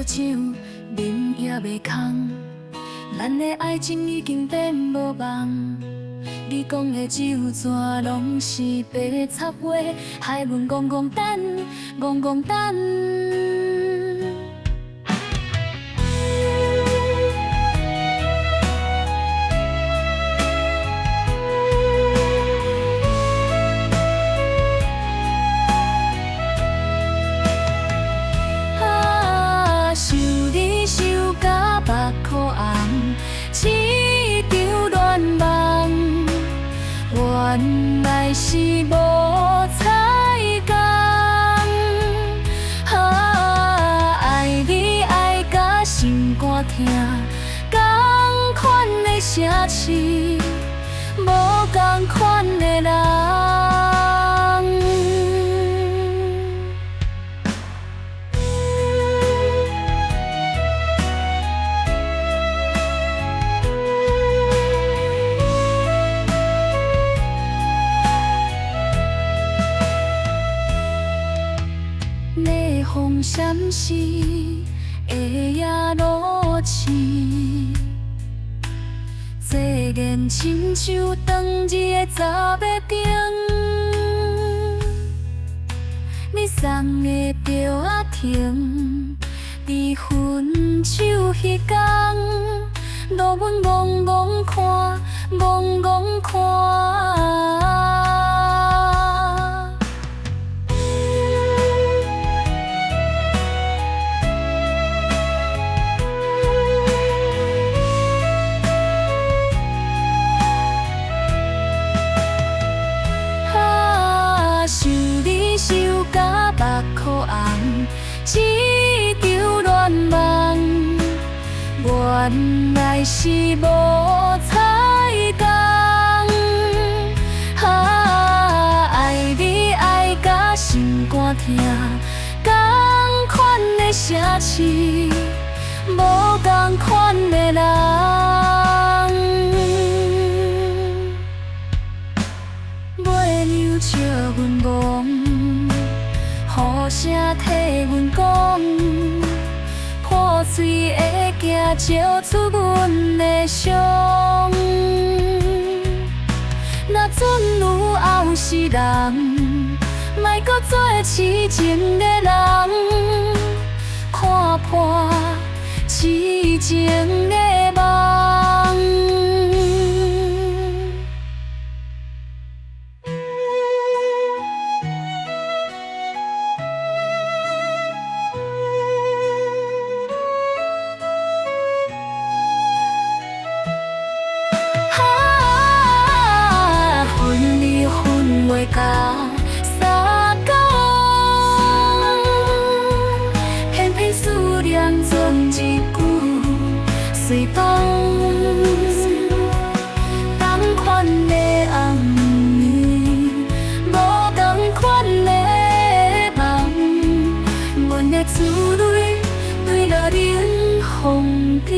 酒，饮也袂空。咱的爱情已经变无望。你讲的酒泉拢是白插话，害阮戆戆等，戆戆等。想你想甲目眶红，痴场乱梦，原来是无彩工。爱你爱甲心肝疼，同款的城市，无同款的人。内风闪逝，夜夜落市，这言亲像长日的十月顶。你送的表仔亭，伫分手迄天，路阮戆戆看，戆戆看。想你想甲目眶红，痴场乱梦，原来是无彩工。爱你爱甲心肝疼，同款的城市，无同款的人。月亮笑阮戆，雨声替阮讲，破碎的镜照出阮的伤。若准有后世人，莫搁做痴情的人，看破痴情的梦。袂甲三工，偏偏思念做一句随风。同款的红暝，无同款的梦，阮的珠泪坠落冷风中。